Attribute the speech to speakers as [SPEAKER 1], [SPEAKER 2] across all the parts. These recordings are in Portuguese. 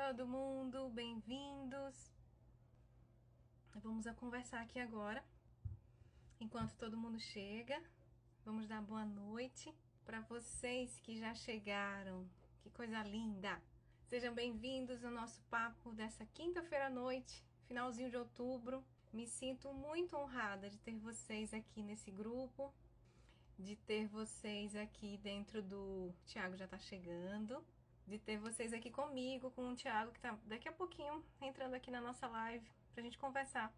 [SPEAKER 1] todo mundo, bem-vindos. Vamos conversar aqui agora, enquanto todo mundo chega. Vamos dar boa noite para vocês que já chegaram. Que coisa linda! Sejam bem-vindos ao nosso papo dessa quinta-feira à noite, finalzinho de outubro. Me sinto muito honrada de ter vocês aqui nesse grupo, de ter vocês aqui dentro do... Tiago já está chegando. De ter vocês aqui comigo, com o Thiago, que tá daqui a pouquinho entrando aqui na nossa live, pra gente conversar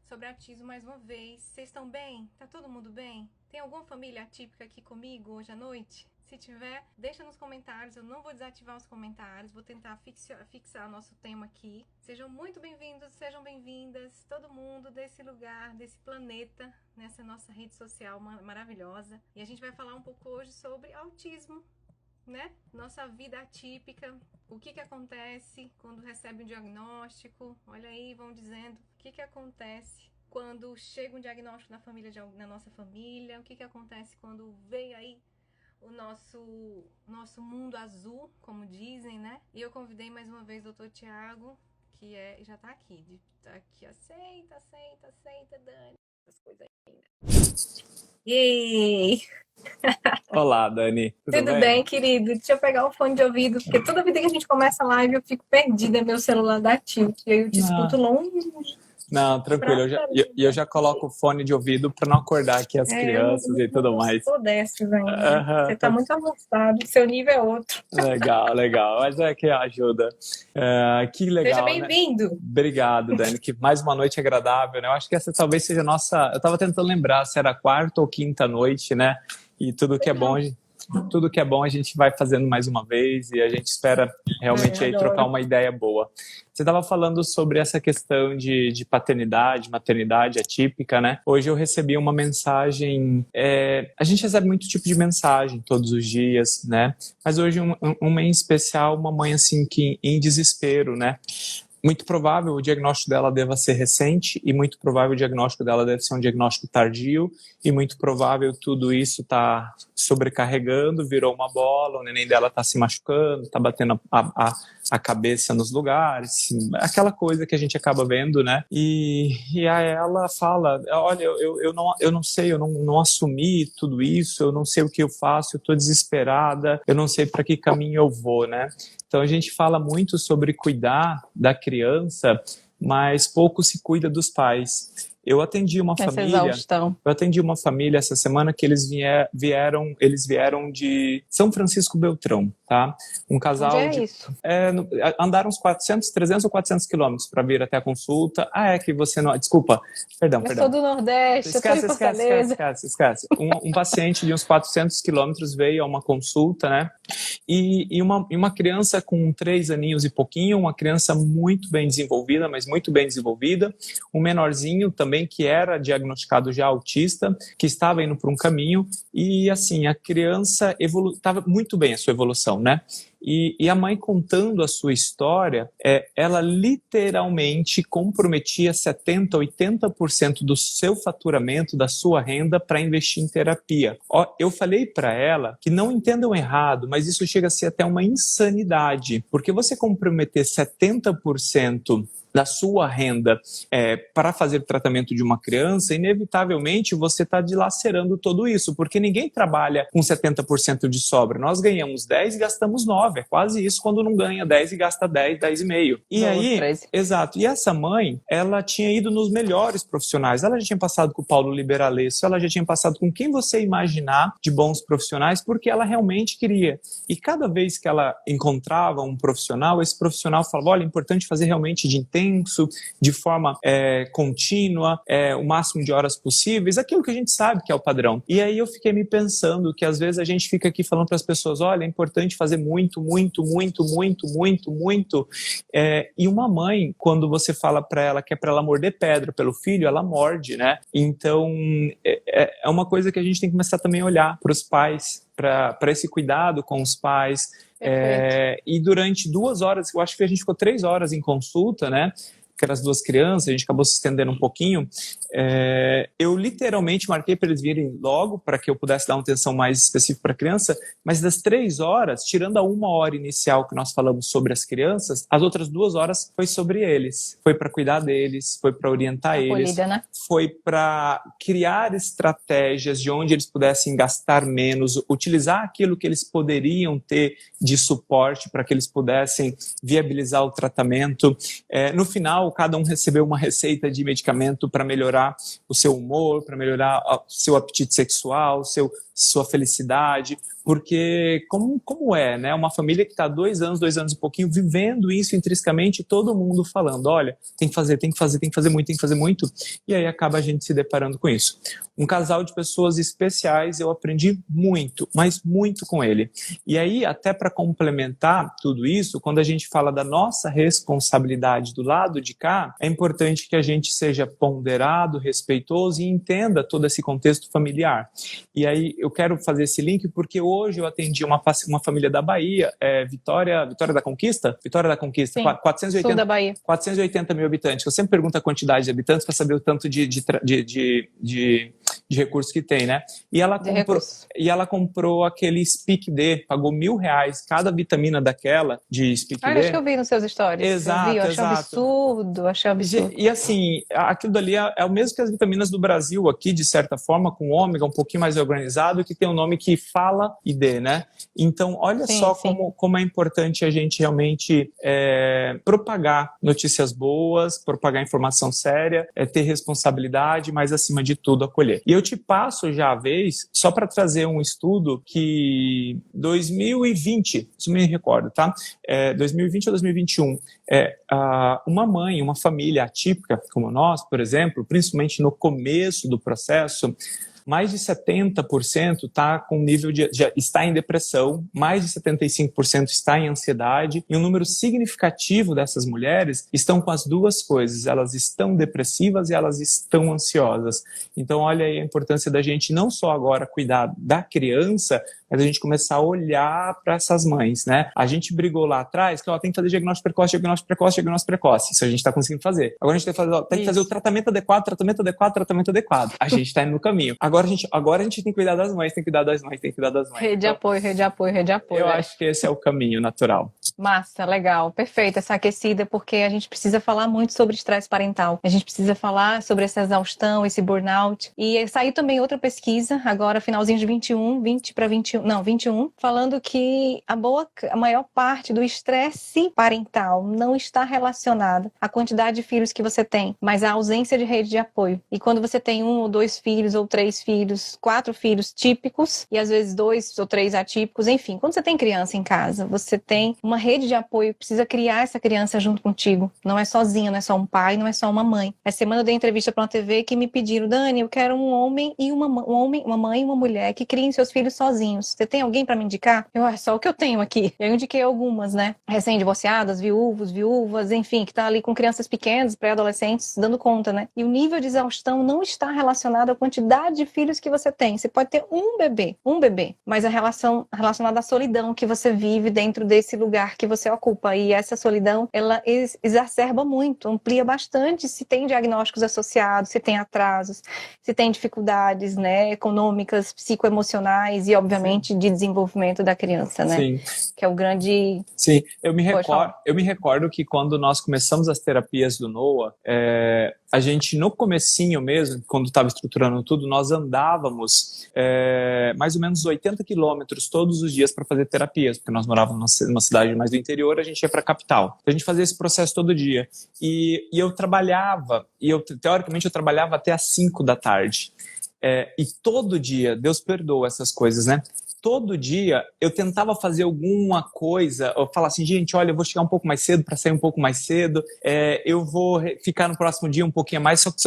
[SPEAKER 1] sobre autismo mais uma vez. Vocês estão bem? Tá todo mundo bem? Tem alguma família atípica aqui comigo hoje à noite? Se tiver, deixa nos comentários, eu não vou desativar os comentários, vou tentar fixar o nosso tema aqui. Sejam muito bem-vindos, sejam bem-vindas, todo mundo desse lugar, desse planeta, nessa nossa rede social maravilhosa. E a gente vai falar um pouco hoje sobre autismo, né? Nossa vida atípica, o que acontece quando recebe um diagnóstico, olha aí, vão dizendo o que acontece quando chega um diagnóstico na nossa família, o que acontece quando vem aí o nosso mundo azul, como dizem, né? E eu convidei mais uma vez o Dr. Thiago, que já tá aqui, aceita, Dani, essas coisas ainda. Yay!
[SPEAKER 2] Olá, Dani.
[SPEAKER 1] Tudo bem, querido? Deixa eu pegar o fone de ouvido, porque toda vida que a gente começa a live eu fico perdida, meu celular dá tilt, e aí eu te escuto longe.
[SPEAKER 2] Não, tranquilo, eu já coloco o fone de ouvido para não acordar aqui as crianças e tudo mais.
[SPEAKER 1] Eu dessas ainda. Você tá muito avançado, seu nível é outro.
[SPEAKER 2] Legal, mas é que ajuda. Que legal,
[SPEAKER 1] seja bem-vindo.
[SPEAKER 2] Né? Obrigado, Dani, que mais uma noite agradável, né? Eu acho que essa talvez seja a nossa... Eu tava tentando lembrar se era a quarta ou quinta noite, né? E tudo que é bom a gente vai fazendo mais uma vez e a gente espera realmente aí trocar uma ideia boa. Você estava falando sobre essa questão de paternidade, maternidade atípica, né? Hoje eu recebi uma mensagem... a gente recebe muito tipo de mensagem todos os dias, né? Mas hoje uma em especial, uma mãe assim que em desespero, né? Muito provável o diagnóstico dela deva ser recente e muito provável o diagnóstico dela deve ser um diagnóstico tardio e muito provável tudo isso está sobrecarregando, virou uma bola, o neném dela está se machucando, está batendo a cabeça nos lugares, aquela coisa que a gente acaba vendo, né? E aí ela fala, olha, eu não sei, eu não assumi tudo isso, eu não sei o que eu faço, eu estou desesperada, eu não sei para que caminho eu vou, né? Então a gente fala muito sobre cuidar da criança, mas pouco se cuida dos pais. Eu atendi uma família essa semana que eles vieram de São Francisco Beltrão, tá? Um casal
[SPEAKER 1] Onde é isso?
[SPEAKER 2] Andaram uns 300 ou 400 quilômetros para vir até a consulta. É que você não... Desculpa, perdão.
[SPEAKER 1] Eu sou do Nordeste, eu sou de Fortaleza.
[SPEAKER 2] Esquece. Um paciente de uns 400 quilômetros veio a uma consulta, né? E uma criança com 3 aninhos e pouquinho, uma criança muito bem desenvolvida, mas muito bem desenvolvida, um menorzinho também que era diagnosticado já autista, que estava indo por um caminho, e assim, a criança estava muito bem a sua evolução, né? E a mãe contando a sua história, ela literalmente comprometia 70%, 80% do seu faturamento, da sua renda para investir em terapia. Eu falei para ela que não entendam errado, mas isso chega a ser até uma insanidade, porque você comprometer 70% da sua renda para fazer o tratamento de uma criança, inevitavelmente você está dilacerando tudo isso, porque ninguém trabalha com 70% de sobra. Nós ganhamos 10 e gastamos 9. É quase isso quando não ganha 10 e gasta 10, 10,5. E aí, exato. E essa mãe, ela tinha ido nos melhores profissionais. Ela já tinha passado com o Paulo Liberalesso, ela já tinha passado com quem você imaginar de bons profissionais, porque ela realmente queria. E cada vez que ela encontrava um profissional, esse profissional falava, olha, é importante fazer realmente de intenso, de forma contínua, o máximo de horas possíveis, aquilo que a gente sabe que é o padrão. E aí eu fiquei me pensando que às vezes a gente fica aqui falando para as pessoas, olha, é importante fazer muito, e uma mãe, quando você fala para ela que é para ela morder pedra pelo filho, ela morde, né? Então é uma coisa que a gente tem que começar também a olhar para os pais, para esse cuidado com os pais. E durante 2 horas, eu acho que a gente ficou 3 horas em consulta, né? aquelas duas crianças, a gente acabou se estendendo um pouquinho, eu literalmente marquei para eles virem logo, para que eu pudesse dar uma atenção mais específica para a criança, mas das 3 horas, tirando a 1 hora inicial que nós falamos sobre as crianças, as outras 2 horas foi sobre eles, foi para cuidar deles, foi para orientar eles,
[SPEAKER 3] né?
[SPEAKER 2] foi para criar estratégias de onde eles pudessem gastar menos, utilizar aquilo que eles poderiam ter de suporte para que eles pudessem viabilizar o tratamento. No final, cada um recebeu uma receita de medicamento para melhorar o seu humor, para melhorar o seu apetite sexual, sua felicidade, porque como é, né? Uma família que está 2 anos e pouquinho, vivendo isso intrinsecamente, todo mundo falando, olha, tem que fazer muito, e aí acaba a gente se deparando com isso. Um casal de pessoas especiais, eu aprendi muito, mas muito com ele. E aí, até para complementar tudo isso, quando a gente fala da nossa responsabilidade do lado de cá, é importante que a gente seja ponderado, respeitoso e entenda todo esse contexto familiar. E aí, eu quero fazer esse link porque hoje eu atendi uma família da Bahia, Vitória da Conquista? Vitória da Conquista,
[SPEAKER 3] sim,
[SPEAKER 2] 480,
[SPEAKER 3] sul da Bahia.
[SPEAKER 2] 480 mil habitantes. Eu sempre pergunto a quantidade de habitantes para saber o tanto de recursos que tem, né? E ela comprou aquele Speak D, pagou R$1.000 cada vitamina daquela de Speak D.
[SPEAKER 3] Acho que eu vi nos seus stories.
[SPEAKER 2] Exato,
[SPEAKER 3] eu achei absurdo.
[SPEAKER 2] E assim, aquilo dali é o mesmo que as vitaminas do Brasil aqui, de certa forma, com ômega, um pouquinho mais organizado, que tem um nome que fala ID, né? Então, olha só como é importante a gente realmente propagar notícias boas, propagar informação séria, ter responsabilidade, mas acima de tudo acolher. E eu te passo já a vez, só para trazer um estudo que 2020, isso me recordo, tá? 2020 ou 2021, uma família atípica como nós, por exemplo, principalmente no começo do processo, mais de 70% está com nível já está em depressão, mais de 75% está em ansiedade, e um número significativo dessas mulheres estão com as duas coisas, elas estão depressivas e elas estão ansiosas. Então, olha aí a importância da gente não só agora cuidar da criança, mas a gente começar a olhar para essas mães, né? A gente brigou lá atrás que tem que fazer diagnóstico precoce. Isso a gente está conseguindo fazer. Agora a gente tem que fazer o tratamento adequado. A gente está indo no caminho. Agora a gente tem que cuidar das mães,
[SPEAKER 3] Rede de apoio.
[SPEAKER 2] Eu acho que esse é o caminho natural.
[SPEAKER 3] Massa, legal, perfeito, essa aquecida, porque a gente precisa falar muito sobre estresse parental. A gente precisa falar sobre essa exaustão, esse burnout. E saiu também outra pesquisa, agora finalzinho de 21, falando que a maior parte do estresse parental não está relacionada à quantidade de filhos que você tem, mas à ausência de rede de apoio. E quando você tem 1 ou 2 filhos, ou 3 filhos, 4 filhos típicos, e às vezes 2 ou 3 atípicos, enfim, quando você tem criança em casa, você tem uma rede de apoio, precisa criar essa criança junto contigo. Não é sozinha, não é só um pai, não é só uma mãe. Essa semana eu dei entrevista para uma TV que me pediram, Dani, eu quero um homem, uma mãe e uma mulher que criem seus filhos sozinhos. Você tem alguém para me indicar? É só o que eu tenho aqui. Eu indiquei algumas, né? Recém-divorciadas, viúvas, enfim, que tá ali com crianças pequenas, pré-adolescentes, dando conta, né? E o nível de exaustão não está relacionado à quantidade de filhos que você tem. Você pode ter um bebê, mas a relação relacionada à solidão que você vive dentro desse lugar que você ocupa. E essa solidão, ela exacerba muito, amplia bastante se tem diagnósticos associados, se tem atrasos, se tem dificuldades, né, econômicas, psicoemocionais e, obviamente, de desenvolvimento da criança, né?
[SPEAKER 2] Sim.
[SPEAKER 3] Que é o grande...
[SPEAKER 2] Sim, eu me recordo que quando nós começamos as terapias do Noah, a gente, no comecinho mesmo, quando estava estruturando tudo, nós andávamos mais ou menos 80 quilômetros todos os dias para fazer terapias, porque nós morávamos numa cidade mais do interior, a gente ia para a capital. A gente fazia esse processo todo dia. E eu trabalhava, teoricamente eu trabalhava até às 5 da tarde. E todo dia, Deus perdoa essas coisas, né? Todo dia eu tentava fazer alguma coisa, eu falava assim, gente, olha, eu vou chegar um pouco mais cedo para sair um pouco mais cedo, eu vou ficar no próximo dia um pouquinho a mais, só que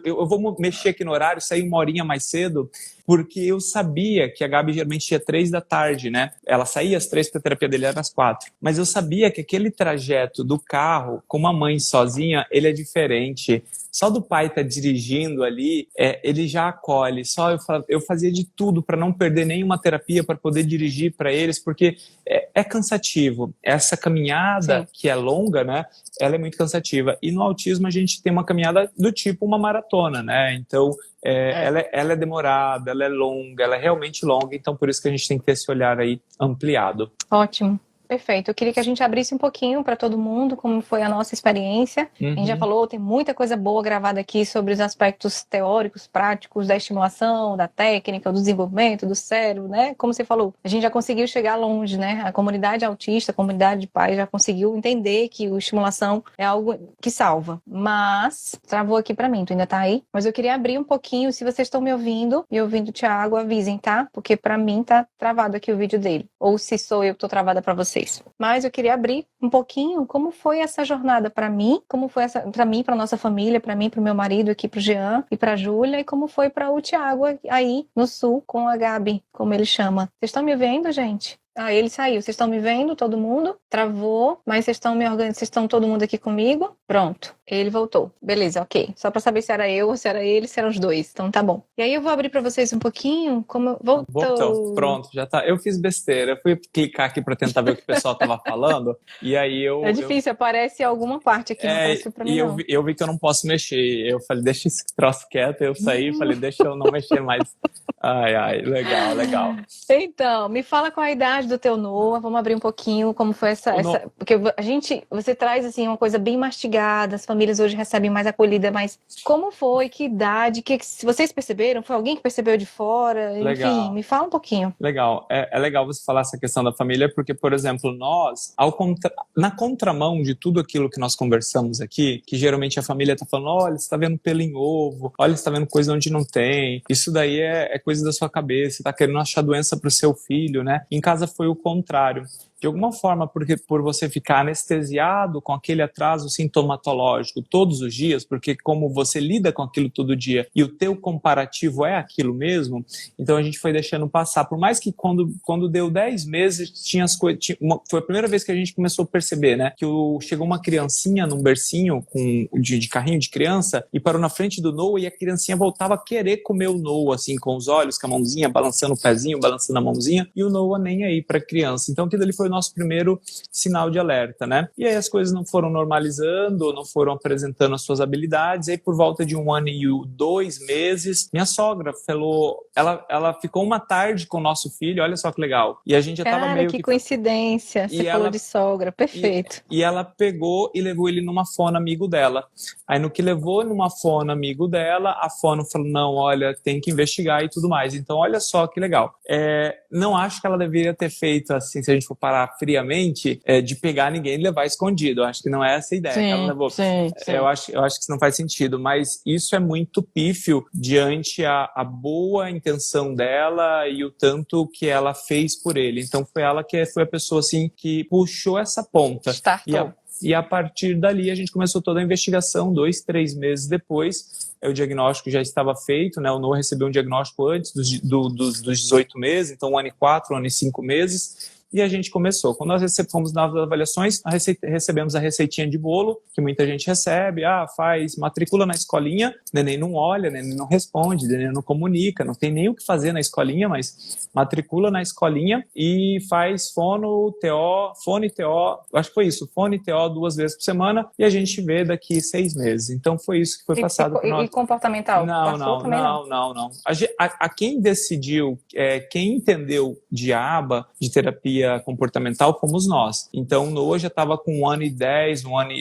[SPEAKER 2] eu vou mexer aqui no horário, sair 1 horinha mais cedo, porque eu sabia que a Gabi geralmente ia 3 da tarde, né? Ela saía às 3 porque a terapia dele era às 4. Mas eu sabia que aquele trajeto do carro com uma mãe sozinha, ele é diferente. Só do pai estar dirigindo ali, ele já acolhe. Só eu fazia de tudo para não perder nenhuma terapia, para poder dirigir para eles, porque é cansativo. Essa caminhada, sim, que é longa, né? Ela é muito cansativa. E no autismo a gente tem uma caminhada do tipo uma maratona, né? Então, ela é demorada, ela é longa, ela é realmente longa. Então, por isso que a gente tem que ter esse olhar aí ampliado.
[SPEAKER 3] Ótimo. Perfeito. Eu queria que a gente abrisse um pouquinho para todo mundo como foi a nossa experiência. A gente já falou, tem muita coisa boa gravada aqui sobre os aspectos teóricos, práticos da estimulação, da técnica, do desenvolvimento, do cérebro, né? Como você falou, a gente já conseguiu chegar longe, né? A comunidade autista, a comunidade de pais já conseguiu entender que a estimulação é algo que salva. Mas, travou aqui para mim, tu ainda tá aí? Mas eu queria abrir um pouquinho, se vocês estão me ouvindo e ouvindo o Thiago, avisem, tá? Porque para mim tá travado aqui o vídeo dele. Ou se sou eu que tô travada para vocês. Mas eu queria abrir um pouquinho como foi essa jornada para mim, como foi essa para mim, para nossa família, para mim, para o meu marido aqui, para o Jean e para a Júlia, e como foi para o Thiago aí no sul com a Gabi, como ele chama. Vocês estão me vendo, gente? Ele saiu. Vocês estão me vendo, todo mundo? Travou, mas vocês estão me organizando, vocês estão todo mundo aqui comigo? Pronto. Ele voltou. Beleza, ok. Só para saber se era eu ou se era ele, se eram os dois. Então tá bom. E aí eu vou abrir para vocês um pouquinho como voltou.
[SPEAKER 2] Pronto, já tá. Eu fiz besteira. Eu fui clicar aqui para tentar ver o que o pessoal tava falando e aí eu...
[SPEAKER 3] É difícil, aparece alguma parte aqui, não apareceu para mim, não.
[SPEAKER 2] Eu vi que eu não posso mexer. Eu falei, deixa esse troço quieto. Eu saí e falei, deixa eu não mexer mais. Ai, legal.
[SPEAKER 3] Então, me fala qual a idade do teu Noah, vamos abrir um pouquino como foi essa... Porque você traz assim uma coisa bem mastigada, as famílias hoje recebem mais acolhida, mas como foi, que idade, se vocês perceberam, foi alguém que percebeu de fora,
[SPEAKER 2] legal.
[SPEAKER 3] Enfim, me fala um pouquinho.
[SPEAKER 2] Legal, é legal você falar essa questão da família, porque, por exemplo, nós, na contramão de tudo aquilo que nós conversamos aqui, que geralmente a família tá falando, olha, você tá vendo pelo em ovo, olha, você tá vendo coisa onde não tem, isso daí é coisa da sua cabeça, tá querendo achar doença pro seu filho, né? Em casa foi o contrário. De alguma forma, por você ficar anestesiado com aquele atraso sintomatológico todos os dias, porque como você lida com aquilo todo dia e o teu comparativo é aquilo mesmo, então a gente foi deixando passar. Por mais que quando deu 10 meses, tinha as coisas... Foi a primeira vez que a gente começou a perceber, né? Que chegou uma criancinha num bercinho de carrinho de criança e parou na frente do Noah e a criancinha voltava a querer comer o Noah, assim, com os olhos, com a mãozinha, balançando o pezinho, balançando a mãozinha, e o Noah nem aí pra criança. Então aquilo ali foi nosso primeiro sinal de alerta, né? E aí as coisas não foram normalizando, não foram apresentando as suas habilidades, e aí por volta de 1 ano e 2 meses, minha sogra falou, ela ficou uma tarde com o nosso filho, olha só que legal, e a gente já tava meio
[SPEAKER 3] que coincidência, você falou de sogra, perfeito.
[SPEAKER 2] E ela pegou e levou ele numa fono amigo dela. Aí no que levou numa fono amigo dela, a fono falou, não, olha, tem que investigar e tudo mais. Então olha só que legal. Não acho que ela deveria ter feito assim, se a gente for parar friamente, de pegar ninguém e levar escondido. Eu acho que não é essa a ideia.
[SPEAKER 3] Sim,
[SPEAKER 2] ela levou.
[SPEAKER 3] Sim.
[SPEAKER 2] Eu acho que isso não faz sentido, mas isso é muito pífio diante a boa intenção dela e o tanto que ela fez por ele. Então foi ela que foi a pessoa assim que puxou essa ponta.
[SPEAKER 3] Startou.
[SPEAKER 2] E a partir dali a gente começou toda a investigação. 2, 3 meses depois, o diagnóstico já estava feito, né? O Noah recebeu um diagnóstico antes dos 18 meses, então 1 ano e 4, 1 ano e 5 meses. E a gente começou. Quando nós fomos nas avaliações, recebemos a receitinha de bolo, que muita gente recebe, faz, matricula na escolinha, neném não olha, neném não responde, neném não comunica, não tem nem o que fazer na escolinha, mas matricula na escolinha e faz fono e TO, acho que foi isso, fono e TO 2 vezes por semana, e a gente vê daqui 6 meses. Então foi isso que foi passado para nós.
[SPEAKER 3] E comportamental?
[SPEAKER 2] Não. A quem decidiu, quem entendeu de aba, de terapia comportamental, fomos nós. Então, o Noah já estava com 1 ano e 10, 1 ano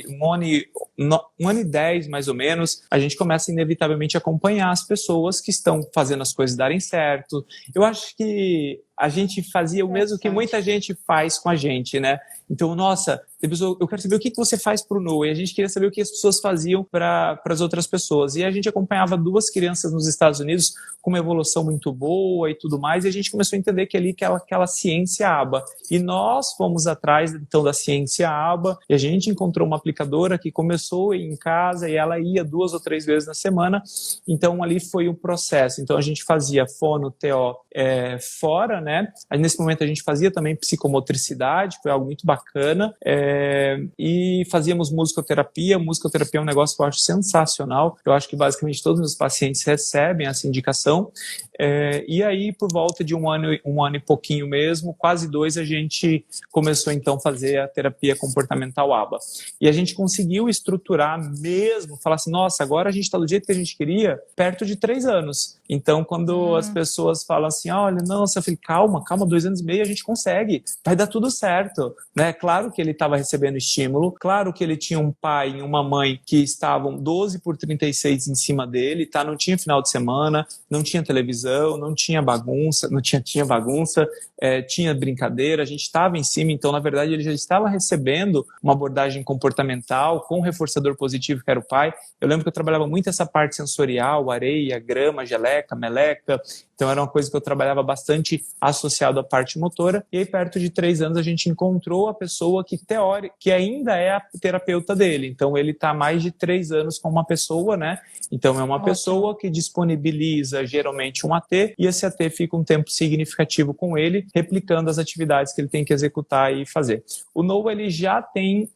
[SPEAKER 2] e 10, mais ou menos. A gente começa, inevitavelmente, a acompanhar as pessoas que estão fazendo as coisas darem certo. Eu acho que a gente fazia o mesmo que muita gente faz com a gente, né? Então, nossa, eu quero saber o que você faz para o Noah, e a gente queria saber o que as pessoas faziam para as outras pessoas. E a gente acompanhava 2 crianças nos Estados Unidos com uma evolução muito boa e tudo mais, e a gente começou a entender que ali aquela ciência aba. E nós fomos atrás, então, da ciência aba, e a gente encontrou uma aplicadora que começou a ir em casa, e ela ia 2 ou 3 vezes na semana. Então, ali foi o processo. Então, a gente fazia fono, TO fora, né? Aí, nesse momento, a gente fazia também psicomotricidade, foi algo muito bacana. E fazíamos musicoterapia. Musicoterapia é um negócio que eu acho sensacional. Eu acho que basicamente todos os meus pacientes recebem essa indicação. E aí, por volta de um ano e pouquinho mesmo, quase 2, a gente começou então a fazer a terapia comportamental ABA. E a gente conseguiu estruturar mesmo, falar assim, nossa, agora a gente está do jeito que a gente queria, perto de 3 anos. Então, quando as pessoas falam assim, olha, nossa, eu falei, calma, 2 anos e meio, a gente consegue, vai dar tudo certo, né? Claro que ele estava recebendo estímulo, claro que ele tinha um pai e uma mãe que estavam 12/36 em cima dele, tá? Não tinha final de semana, não tinha televisão, não tinha bagunça, tinha bagunça, tinha brincadeira, a gente estava em cima, então, na verdade, ele já estava recebendo uma abordagem comportamental com um reforçador positivo, que era o pai. Eu lembro que eu trabalhava muito essa parte sensorial, areia, grama, geleca, meleca, então era uma coisa que eu trabalhava bastante associado à parte motora, e aí perto de 3 anos a gente encontrou a pessoa que ainda é a terapeuta dele, então ele está há mais de 3 anos com uma pessoa, né? Então é uma pessoa que disponibiliza geralmente um AT, e esse AT fica um tempo significativo com ele, replicando as atividades que ele tem que executar e fazer. O Noah, ele já tem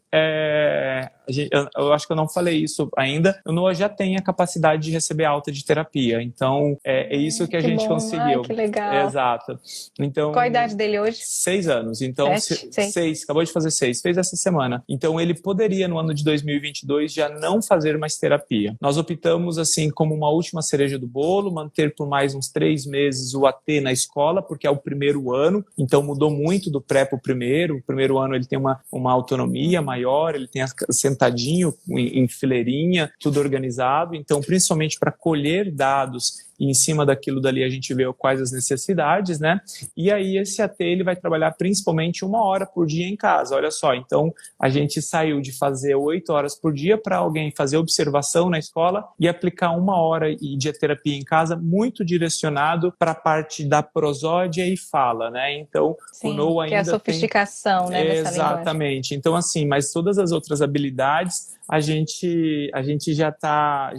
[SPEAKER 2] eu acho que eu não falei isso ainda, o Noah já tem a capacidade de receber alta de terapia, então é isso que a gente conseguiu.
[SPEAKER 3] Que legal.
[SPEAKER 2] Exato. Então,
[SPEAKER 3] qual a idade dele hoje?
[SPEAKER 2] 6 anos, então
[SPEAKER 3] 6,
[SPEAKER 2] acabou de fazer 6, fez essa semana. Então ele poderia no ano de 2022 já não fazer mais terapia. Nós optamos assim como uma última cereja do bolo, manter por mais uns 3 meses o AT na escola, porque é o primeiro ano, então mudou muito do pré para o primeiro ano ele tem uma autonomia maior, ele tem sentadinho em fileirinha, tudo organizado, então principalmente para colher dados e em cima daquilo dali a gente vê quais as necessidades, né? E aí esse AT ele vai trabalhar principalmente 1 hora por dia em casa, olha só, então a gente saiu de fazer 8 horas por dia para alguém fazer observação na escola e aplicar 1 hora de terapia em casa, muito direcionado para a parte da prosódia e fala, né? Então,
[SPEAKER 3] sim,
[SPEAKER 2] o Noah ainda
[SPEAKER 3] que é a sofisticação, né, dessa
[SPEAKER 2] exatamente, linguagem. Então assim, mas todas as outras habilidades a gente já tá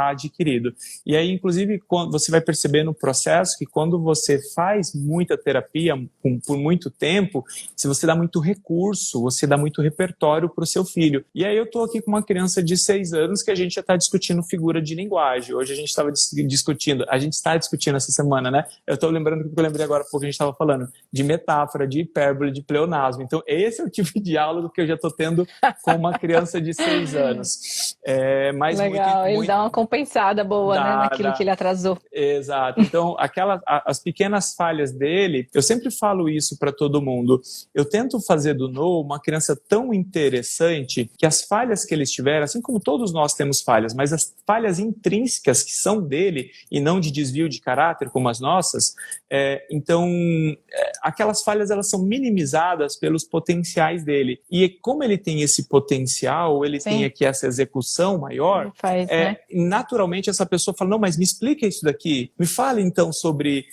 [SPEAKER 2] adquirido. E aí, inclusive, quando você vai perceber no processo que quando você faz muita terapia por muito tempo, se você dá muito recurso, você dá muito repertório para o seu filho. E aí eu estou aqui com uma criança de 6 anos que a gente já está discutindo figura de linguagem. Hoje a gente está discutindo essa semana, né? Eu estou lembrando que eu lembrei agora porque a gente estava falando de metáfora, de hipérbole, de pleonasmo. Então, esse é o tipo de diálogo que eu já estou tendo com uma criança de 6 anos. Mas
[SPEAKER 3] legal, ele dá uma compensada boa, né, naquilo que ele atrasou.
[SPEAKER 2] Exato. Então, as pequenas falhas dele, eu sempre falo isso para todo mundo. Eu tento fazer do Noah uma criança tão interessante que as falhas que ele tiver, assim como todos nós temos falhas, mas as falhas intrínsecas que são dele e não de desvio de caráter como as nossas, aquelas falhas elas são minimizadas pelos potenciais dele. E como ele tem esse potencial, ele tem aqui essa execução maior, né? Naturalmente essa pessoa fala, não, mas me explica isso daqui, me fale então sobre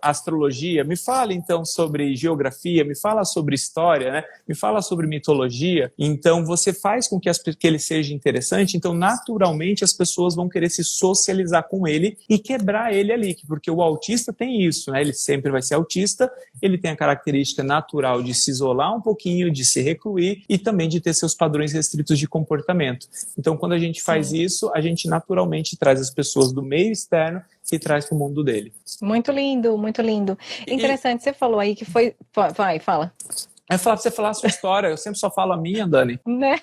[SPEAKER 2] astrologia, me fale então sobre geografia, me fala sobre história, né? Me fala sobre mitologia. Então você faz com que ele seja interessante, então naturalmente as pessoas vão querer se socializar com ele e quebrar ele ali, porque o autista tem isso, né? Ele sempre vai ser autista, ele tem a característica natural de se isolar um pouquinho, de se recluir e também de ter seus padrões restritos de comportamento. Então, quando a gente faz isso, a gente naturalmente traz as pessoas do meio externo e traz para o mundo dele.
[SPEAKER 3] Muito lindo, muito lindo. Interessante, você falou aí que foi... Vai, fala.
[SPEAKER 2] É falar para você falar a sua história, eu sempre só falo a minha, Dani.
[SPEAKER 3] Né?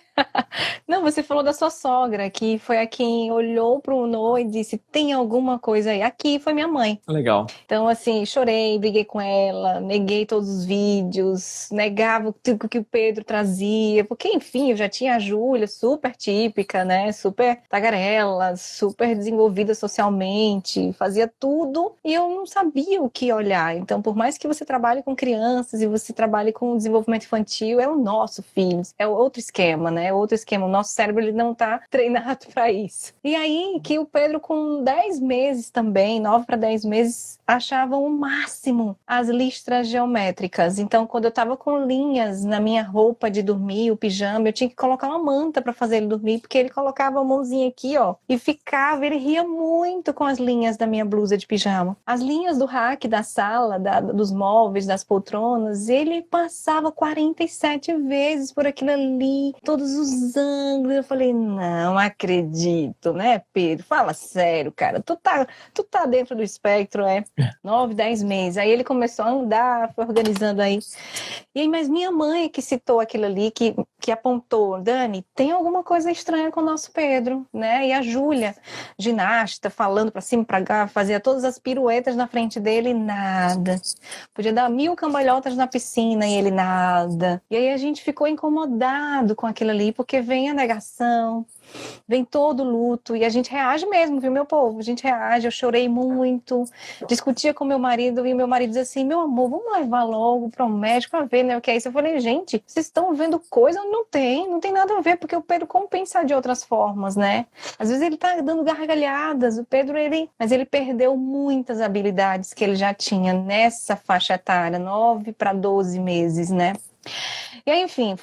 [SPEAKER 3] Não, você falou da sua sogra, que foi a quem olhou para o Noah e disse, tem alguma coisa aí. Aqui foi minha mãe.
[SPEAKER 2] Legal.
[SPEAKER 3] Então, assim, chorei, briguei com ela, neguei todos os vídeos, negava tudo que o Pedro trazia, porque, enfim, eu já tinha a Júlia, super típica, né? Super tagarela, super desenvolvida socialmente, fazia tudo e eu não sabia o que olhar. Então, por mais que você trabalhe com crianças e você trabalhe com desenvolvimento infantil, é o nosso filho, é outro esquema, né? É outro esquema. O nosso cérebro, ele não tá treinado para isso. E aí, que o Pedro, com 10 meses também, 9 para 10 meses, achavam o máximo as listras geométricas. Então, quando eu tava com linhas na minha roupa de dormir, o pijama, eu tinha que colocar uma manta para fazer ele dormir, porque ele colocava a mãozinha aqui, ó, e ficava, ele ria muito com as linhas da minha blusa de pijama. As linhas do rack da sala, dos móveis, das poltronas, ele passava 47 vezes por aquilo ali, todos os ângulos. Eu falei, não acredito, né, Pedro? Fala sério, cara. Tu tá dentro do espectro, 9, 10 meses. Aí ele começou a andar, foi organizando aí. E aí, mas minha mãe que citou aquilo ali, que apontou, Dani, tem alguma coisa estranha com o nosso Pedro, né? E a Júlia, ginasta, falando pra cima e pra cá, fazia todas as piruetas na frente dele, nada. Podia dar 1000 cambalhotas na piscina e ele nada. E aí a gente ficou incomodado com aquilo ali, porque vem a negação, vem todo o luto, e a gente reage mesmo, viu, meu povo? A gente reage, eu chorei muito, discutia com meu marido, e meu marido dizia assim, meu amor, vamos levar logo para um médico para ver, né, o que é isso. Eu falei, gente, vocês estão vendo coisa? Não tem nada a ver, porque o Pedro compensa de outras formas, né? Às vezes ele tá dando gargalhadas, o Pedro, mas ele perdeu muitas habilidades que ele já tinha nessa faixa etária, 9 para 12 meses, né? E aí, enfim,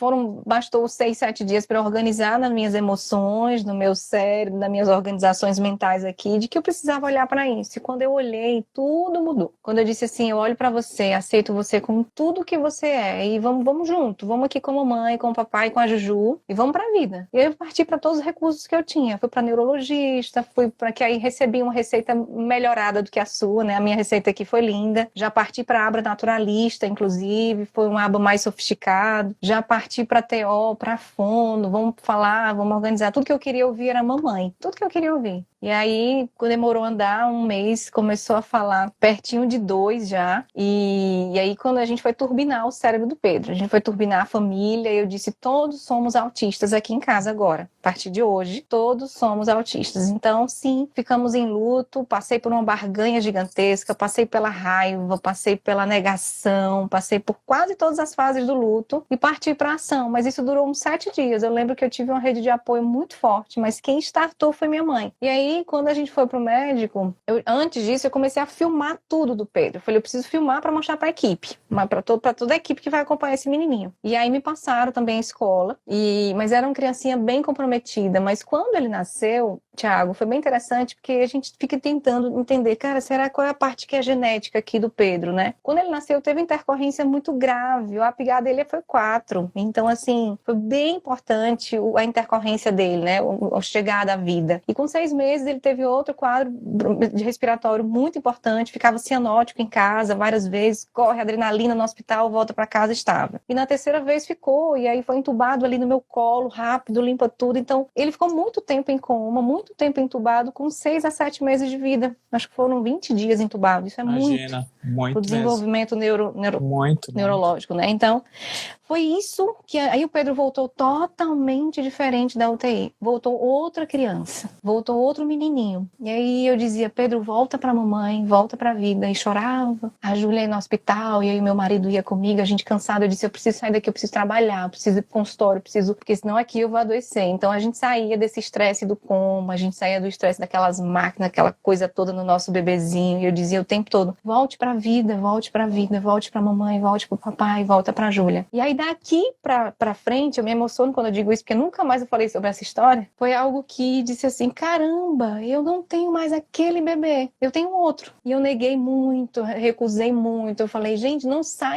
[SPEAKER 3] bastou 6, 7 dias para organizar nas minhas emoções, no meu cérebro, nas minhas organizações mentais aqui, de que eu precisava olhar para isso. E quando eu olhei, tudo mudou. Quando eu disse assim, eu olho para você, aceito você com tudo que você é, e vamos junto, vamos aqui com a mamãe, com o papai, com a Juju, e vamos para a vida. E aí eu parti para todos os recursos que eu tinha. Fui para neurologista, fui para que aí recebi uma receita melhorada do que a sua, né? A minha receita aqui foi linda. Já parti para aba naturalista, inclusive, foi uma aba mais sofisticada. Já parti para TO, para fono, vamos falar, vamos organizar. Tudo que eu queria ouvir era mamãe. Tudo que eu queria ouvir. E aí, quando demorou a andar, 1 mês, começou a falar pertinho de 2 já. E aí, quando a gente foi turbinar o cérebro do Pedro, a gente foi turbinar a família, eu disse, todos somos autistas aqui em casa agora. A partir de hoje, todos somos autistas. Então, sim, ficamos em luto, passei por uma barganha gigantesca, passei pela raiva, passei pela negação, passei por quase todas as fases do luto e parti para a ação. Mas isso durou uns 7 dias. Eu lembro que eu tive uma rede de apoio muito forte, mas quem startou foi minha mãe. E aí, quando a gente foi pro médico, antes disso, eu comecei a filmar tudo do Pedro. Eu falei, eu preciso filmar para mostrar para a equipe, para toda a equipe que vai acompanhar esse menininho. E aí me passaram também a escola, mas era uma criancinha bem comprometida. Mas quando ele nasceu, Thiago, foi bem interessante, porque a gente fica tentando entender, cara, será qual é a parte que é genética aqui do Pedro, né? Quando ele nasceu, teve intercorrência muito grave, o APGA dele foi 4, então, assim, foi bem importante a intercorrência dele, né? O chegar da vida. E com 6 meses, ele teve outro quadro de respiratório muito importante, ficava cianótico em casa várias vezes, corre adrenalina no hospital, volta para casa, estava. E na 3ª vez ficou, e aí foi entubado ali no meu colo, rápido, limpa tudo. Então, ele ficou muito tempo em coma, muito tempo entubado, com 6 a 7 meses de vida. Acho que foram 20 dias entubado. Isso é
[SPEAKER 2] Imagina,
[SPEAKER 3] muito o desenvolvimento neurológico, né? Então, foi isso que aí o Pedro voltou totalmente diferente da UTI. Voltou outra criança, voltou outro menininho. E aí eu dizia, Pedro, volta pra mamãe, volta pra vida. E chorava. A Júlia ia no hospital, e aí meu marido ia comigo, a gente cansado. Eu disse, eu preciso sair daqui, eu preciso trabalhar, eu preciso ir pro consultório, porque senão aqui eu vou adoecer. Então a gente saía desse estresse do coma, a gente saía do estresse daquelas máquinas, aquela coisa toda no nosso bebezinho. E eu dizia o tempo todo, volte pra vida, volte pra vida, volte pra mamãe, volte pro papai, volta pra Júlia. E aí daqui pra frente, eu me emociono quando eu digo isso, porque nunca mais eu falei sobre essa história. Foi algo que disse assim, caramba, eu não tenho mais aquele bebê, eu tenho outro. E eu neguei muito, recusei muito. Eu falei, gente,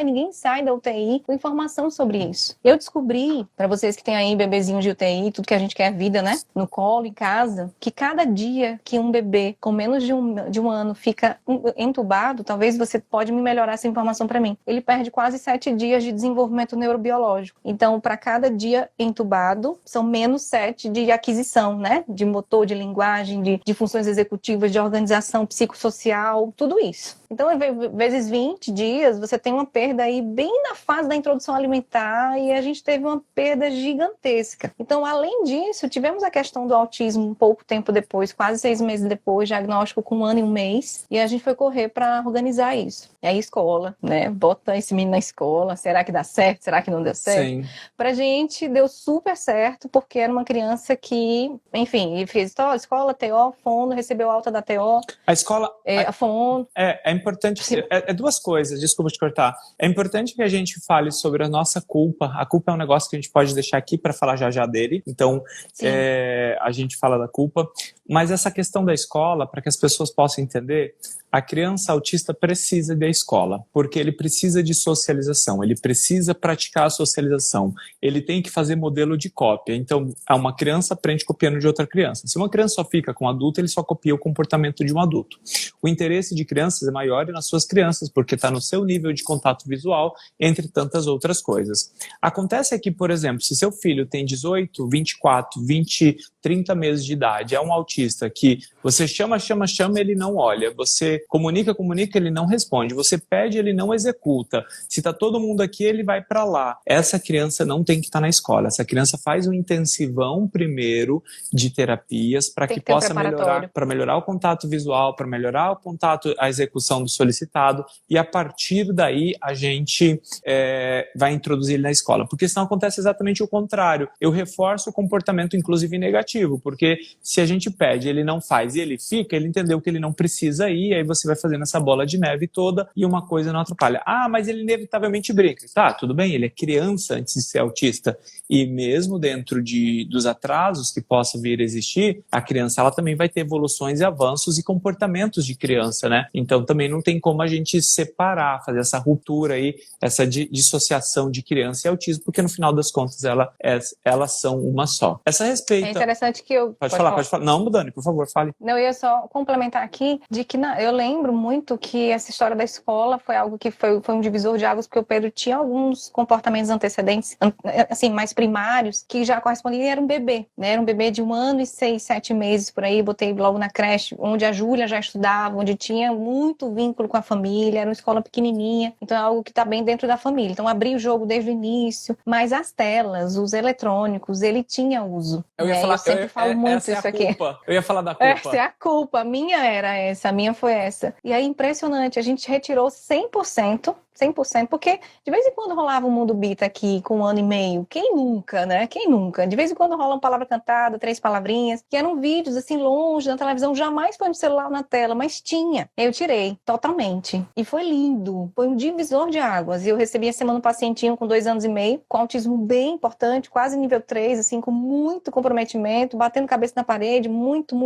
[SPEAKER 3] ninguém sai da UTI com informação sobre isso. Eu descobri, pra vocês que têm aí bebezinhos de UTI, tudo que a gente quer é vida, né? No colo, em casa, que cada dia que um bebê com menos de um ano fica entubado, talvez você pode me melhorar essa informação para mim. Ele perde quase 7 dias de desenvolvimento neurobiológico. Então, para cada dia entubado, são menos 7 de aquisição, né? De motor, de linguagem, de funções executivas, de organização psicossocial, tudo isso. Então, vezes 20 dias, você tem uma perda aí bem na fase da introdução alimentar e a gente teve uma perda gigantesca. Então, além disso, tivemos a questão do autismo um pouco tempo depois, quase 6 meses depois, diagnóstico com 1 ano e 1 mês, e a gente foi correr para organizar isso. E aí, escola, né? Bota esse menino na escola, será que dá certo? Será que não deu certo?
[SPEAKER 2] Sim.
[SPEAKER 3] Pra gente, deu super certo, porque era uma criança que, enfim, fez escola, TO, fono, recebeu alta da TO.
[SPEAKER 2] A escola...
[SPEAKER 3] A fono.
[SPEAKER 2] É importante... É 2 coisas, desculpa te cortar. É importante que a gente fale sobre a nossa culpa. A culpa é um negócio que a gente pode deixar aqui para falar já dele. Então, a gente fala da culpa. Mas essa questão da escola, para que as pessoas possam entender, a criança autista precisa da escola, porque ele precisa de socialização, ele precisa praticar a socialização, ele tem que fazer modelo de cópia. Então, uma criança aprende copiando de outra criança. Se uma criança só fica com um adulto, ele só copia o comportamento de um adulto. O interesse de crianças é maior nas suas crianças, porque está no seu nível de contato visual, entre tantas outras coisas. Acontece que, por exemplo, se seu filho tem 18, 24, 20, 30 meses de idade, é um autista que você chama, ele não olha, você comunica, ele não responde, você pede, ele não executa, se está todo mundo aqui, ele vai para lá. Essa criança não tem que estar na escola, essa criança faz um intensivão primeiro de terapias para que possa melhorar o contato visual, para melhorar o contato, a execução do solicitado, e a partir daí a gente vai introduzir ele na escola, porque senão acontece exatamente o contrário, eu reforço o comportamento inclusive negativo, porque se a gente pede, ele não faz e ele fica, ele entendeu que ele não precisa ir, aí você vai fazendo essa bola de neve toda e uma coisa não atrapalha. Ah, mas ele inevitavelmente brinca. Tá, tudo bem, ele é criança antes de ser autista e mesmo dentro dos atrasos que possam vir a existir, a criança ela também vai ter evoluções e avanços e comportamentos de criança, né? Então também não tem como a gente separar, fazer essa ruptura aí, essa dissociação de criança e autismo, porque no final das contas elas são uma só. Essa respeita...
[SPEAKER 3] É interessante que eu...
[SPEAKER 2] Pode falar. Não, Dani, por favor, fale.
[SPEAKER 3] Não, eu ia só complementar aqui de que eu lembro muito que essa história da escola foi algo que foi um divisor de águas, porque o Pedro tinha alguns comportamentos antecedentes, assim, mais primários, que já correspondiam, e era um bebê, né? Era um bebê de 1 ano e 6, 7 meses por aí, botei logo na creche, onde a Júlia já estudava, onde tinha muito vínculo com a família, era uma escola pequenininha, então é algo que está bem dentro da família. Então abri o jogo desde o início, mas as telas, os eletrônicos, ele tinha uso.
[SPEAKER 2] Eu
[SPEAKER 3] sempre falo muito isso aqui.
[SPEAKER 2] Eu ia falar da culpa.
[SPEAKER 3] Essa é a culpa, a minha era essa, a minha foi essa. E aí, impressionante, a gente retirou 100%, porque de vez em quando rolava um Mundo Bita aqui com 1 ano e meio. Quem nunca, né? Quem nunca? De vez em quando rola uma palavra cantada, 3 palavrinhas, que eram vídeos assim longe na televisão, jamais foi no celular na tela, mas tinha. Eu tirei totalmente. E foi lindo, foi um divisor de águas. E eu recebi essa semana um pacientinho com 2 anos e meio, com autismo bem importante, quase nível 3, assim, com muito comprometimento, batendo cabeça na parede, muito.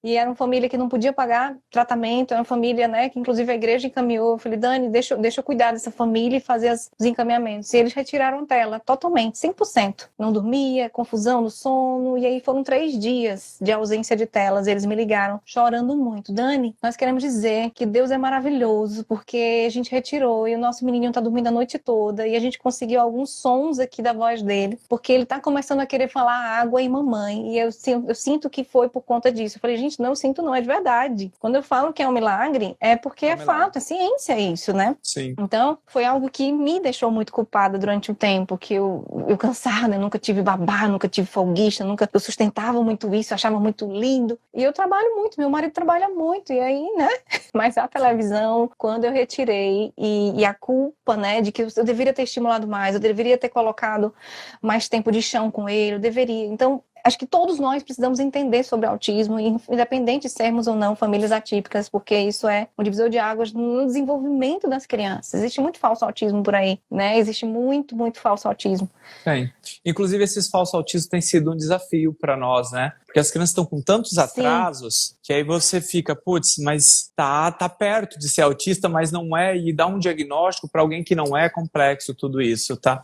[SPEAKER 3] E era uma família que não podia pagar tratamento, era uma família, né, que inclusive a igreja encaminhou. Eu falei, Dani, deixa eu cuidar dessa família e fazer os encaminhamentos. E eles retiraram a tela totalmente, 100%. Não dormia, confusão no sono, e aí foram 3 dias de ausência de telas. Eles me ligaram chorando muito. Dani, nós queremos dizer que Deus é maravilhoso, porque a gente retirou e o nosso menininho tá dormindo a noite toda e a gente conseguiu alguns sons aqui da voz dele, porque ele tá começando a querer falar água e mamãe. E eu sinto que foi por conta disso. Eu falei, gente, não, eu sinto não, é de verdade. Quando eu falo que é um milagre, é porque é fato, é ciência isso, né?
[SPEAKER 2] Sim.
[SPEAKER 3] Então, foi algo que me deixou muito culpada durante um tempo, que eu cansava, né? Nunca tive babá, nunca tive folguista, eu sustentava muito isso, achava muito lindo. E eu trabalho muito, meu marido trabalha muito, e aí, né? Mas a televisão, quando eu retirei, e a culpa, né, de que eu deveria ter estimulado mais, eu deveria ter colocado mais tempo de chão com ele, eu deveria. Então, acho que todos nós precisamos entender sobre autismo, independente de sermos ou não famílias atípicas, porque isso é um divisor de águas no desenvolvimento das crianças. Existe muito falso autismo por aí, né? Existe muito falso autismo.
[SPEAKER 2] Tem. Inclusive, esses falsos autismos têm sido um desafio para nós, né? Porque as crianças estão com tantos atrasos que aí você fica, putz, mas tá perto de ser autista, mas não é, e dá um diagnóstico para alguém que não é, complexo tudo isso, tá?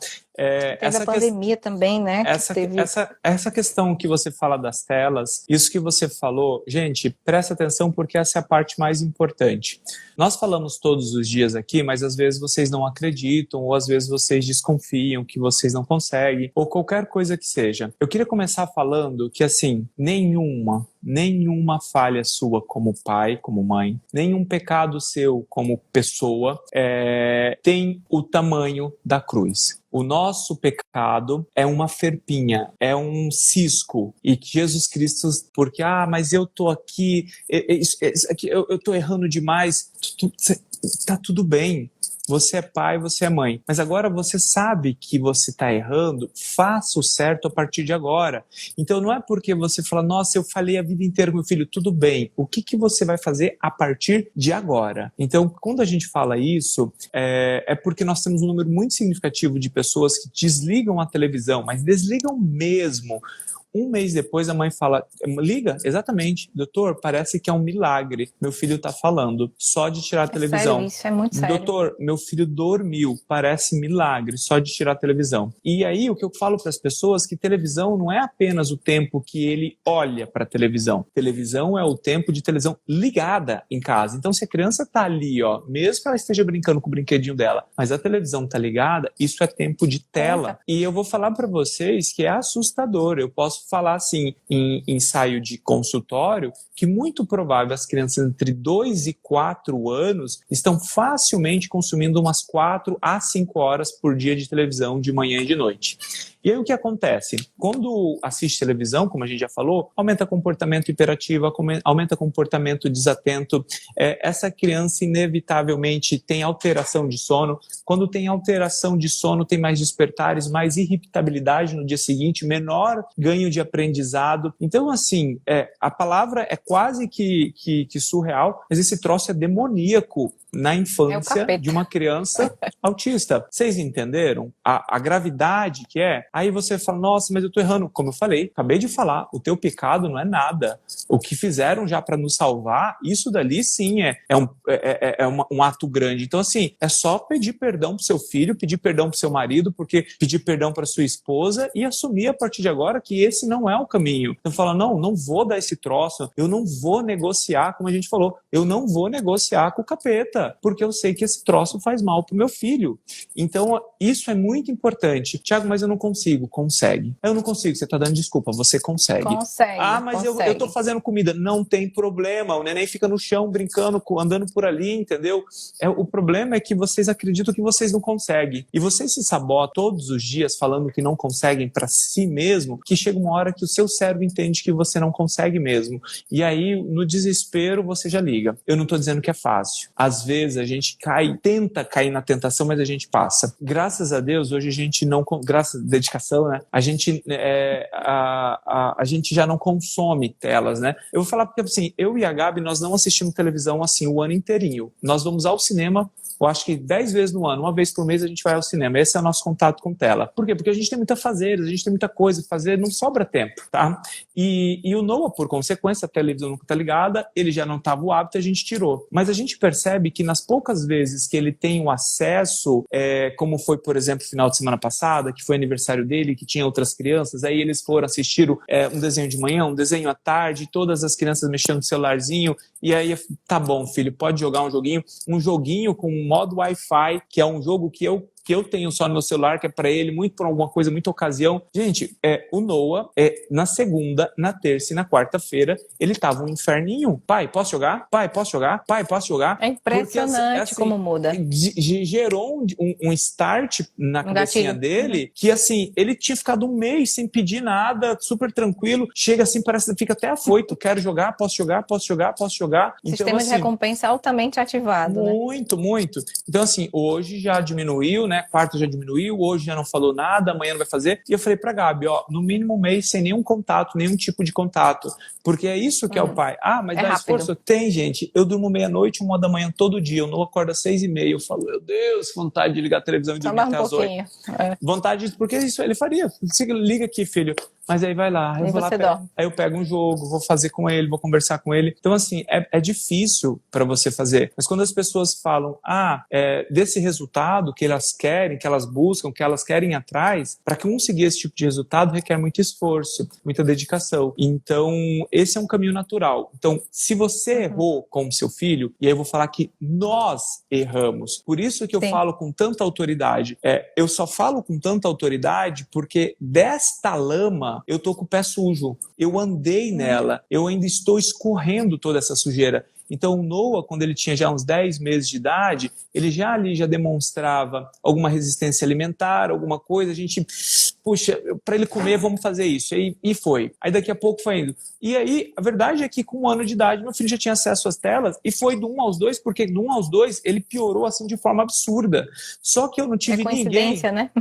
[SPEAKER 3] Teve a pandemia também, né?
[SPEAKER 2] Essa questão que você fala das telas, isso que você falou, gente, presta atenção porque essa é a parte mais importante. Nós falamos todos os dias aqui, mas às vezes vocês não acreditam, ou às vezes vocês desconfiam que vocês não conseguem, ou qualquer coisa que seja. Eu queria começar falando que, assim, nenhuma falha sua como pai, como mãe, nenhum pecado seu como pessoa tem o tamanho da cruz. O nosso pecado é uma ferpinha, é um cisco, e que Jesus Cristo, porque, mas eu tô aqui, eu tô errando demais, tá tudo bem. Você é pai, você é mãe. Mas agora você sabe que você está errando, faça o certo a partir de agora. Então não é porque você fala, nossa, eu falei a vida inteira com meu filho, tudo bem. O que você vai fazer a partir de agora? Então, quando a gente fala isso, é porque nós temos um número muito significativo de pessoas que desligam a televisão, mas desligam mesmo. Um mês depois a mãe fala, liga, exatamente, doutor, parece que é um milagre, meu filho está falando, só de tirar a televisão.
[SPEAKER 3] Sério, isso é muito sério.
[SPEAKER 2] Doutor, meu filho dormiu, parece milagre, só de tirar a televisão. E aí o que eu falo para as pessoas que televisão não é apenas o tempo que ele olha para a televisão. Televisão é o tempo de televisão ligada em casa. Então se a criança está ali, mesmo que ela esteja brincando com o brinquedinho dela, mas a televisão está ligada, isso é tempo de tela. E eu vou falar para vocês que é assustador. Eu posso falar assim, em ensaio de consultório, que muito provável as crianças entre 2 e 4 anos estão facilmente consumindo umas 4 a 5 horas por dia de televisão de manhã e de noite. E aí o que acontece? Quando assiste televisão, como a gente já falou, aumenta comportamento hiperativo, aumenta comportamento desatento. Essa criança inevitavelmente tem alteração de sono. Quando tem alteração de sono, tem mais despertares, mais irritabilidade no dia seguinte, menor ganho de aprendizado. Então, assim, a palavra é quase que surreal, mas esse troço é demoníaco na infância de uma criança autista. Vocês entenderam a gravidade que é? Aí você fala, nossa, mas eu tô errando. Como eu falei, acabei de falar, o teu pecado não é nada. O que fizeram já para nos salvar, isso dali sim é um ato grande. Então, assim, é só pedir perdão pro seu filho, pedir perdão pro seu marido, porque pedir perdão para sua esposa e assumir a partir de agora que esse não é o caminho. Então fala, não vou dar esse troço, eu não vou negociar, como a gente falou, eu não vou negociar com o capeta, porque eu sei que esse troço faz mal pro meu filho. Então, isso é muito importante. Tiago, mas eu não consigo. Consegue. Eu não consigo, você tá dando desculpa, você consegue.
[SPEAKER 3] Consegue.
[SPEAKER 2] Mas eu tô fazendo comida. Não tem problema, o neném fica no chão brincando, andando por ali, entendeu? O problema é que vocês acreditam que vocês não conseguem. E vocês se sabotam todos os dias falando que não conseguem para si mesmo, que chega uma hora que o seu cérebro entende que você não consegue mesmo. E aí, no desespero, você já liga. Eu não tô dizendo que é fácil. Às vezes a gente tenta cair na tentação, mas a gente passa. Graças a Deus, hoje a gente não... Graças à dedicação, né? A gente já não consome telas, né? Eu vou falar porque, assim, eu e a Gabi, nós não assistimos televisão, assim, o ano inteirinho. Nós vamos ao cinema, eu acho que 10 vezes no ano, uma vez por mês a gente vai ao cinema. Esse é o nosso contato com tela. Por quê? Porque a gente tem muita fazer, a gente tem muita coisa a fazer, não sobra tempo, tá? E o Noah, por consequência, a televisão nunca tá ligada, ele já não tava o hábito, a gente tirou. Mas a gente percebe que nas poucas vezes que ele tem o acesso, como foi, por exemplo, no final de semana passada, que foi aniversário dele, que tinha outras crianças, aí eles foram assistir um desenho de manhã, um desenho à tarde, todas as crianças mexendo no celularzinho, e aí, tá bom, filho, pode jogar um joguinho com um modo Wi-Fi, que é um jogo que eu tenho só no meu celular, que é pra ele, muito por alguma coisa, muita ocasião. Gente, o Noah, na segunda, na terça e na quarta-feira, ele tava um inferninho. Pai, posso jogar? Pai, posso jogar? Pai, posso jogar?
[SPEAKER 3] É impressionante porque, como muda.
[SPEAKER 2] Gerou um start na cabecinha dele, que assim, ele tinha ficado um mês sem pedir nada, super tranquilo, chega assim, parece que fica até afoito, quero jogar, posso jogar, posso jogar, posso jogar.
[SPEAKER 3] Sistema
[SPEAKER 2] então,
[SPEAKER 3] de recompensa altamente ativado.
[SPEAKER 2] Muito, muito. Então assim, hoje já diminuiu, né? Quarta já diminuiu, hoje já não falou nada, amanhã não vai fazer. E eu falei pra Gabi, no mínimo um mês sem nenhum contato, nenhum tipo de contato. Porque é isso que é o pai. Mas dá esforço? Tem, gente. Eu durmo meia-noite, 1h da manhã todo dia. Eu não acordo às 6h30. Eu falo, meu Deus, vontade de ligar a televisão e dormir até às 8. Vontade, porque isso ele faria. Liga aqui, filho. Mas aí vai lá, eu
[SPEAKER 3] E
[SPEAKER 2] vou lá,
[SPEAKER 3] você dorme.
[SPEAKER 2] aí eu pego um jogo, vou fazer com ele, vou conversar com ele. Então, assim, é difícil para você fazer. Mas quando as pessoas falam, desse resultado que elas querem, que elas buscam, que elas querem ir atrás, para conseguir esse tipo de resultado requer muito esforço, muita dedicação. Então, esse é um caminho natural. Então, se você errou com o seu filho, e aí eu vou falar que nós erramos. Por isso que eu falo com tanta autoridade. Eu só falo com tanta autoridade porque desta lama eu tô com o pé sujo. Eu andei nela, eu ainda estou escorrendo toda essa sujeira. Então, o Noah, quando ele tinha já uns 10 meses de idade, ele já demonstrava alguma resistência alimentar, alguma coisa. A gente, puxa, para ele comer, vamos fazer isso. E foi. Aí daqui a pouco foi indo. E aí, a verdade é que com 1 ano de idade, meu filho já tinha acesso às telas e foi do 1 aos 2, porque do 1 aos 2 ele piorou assim de forma absurda. Só que eu não tive
[SPEAKER 3] coincidência, né?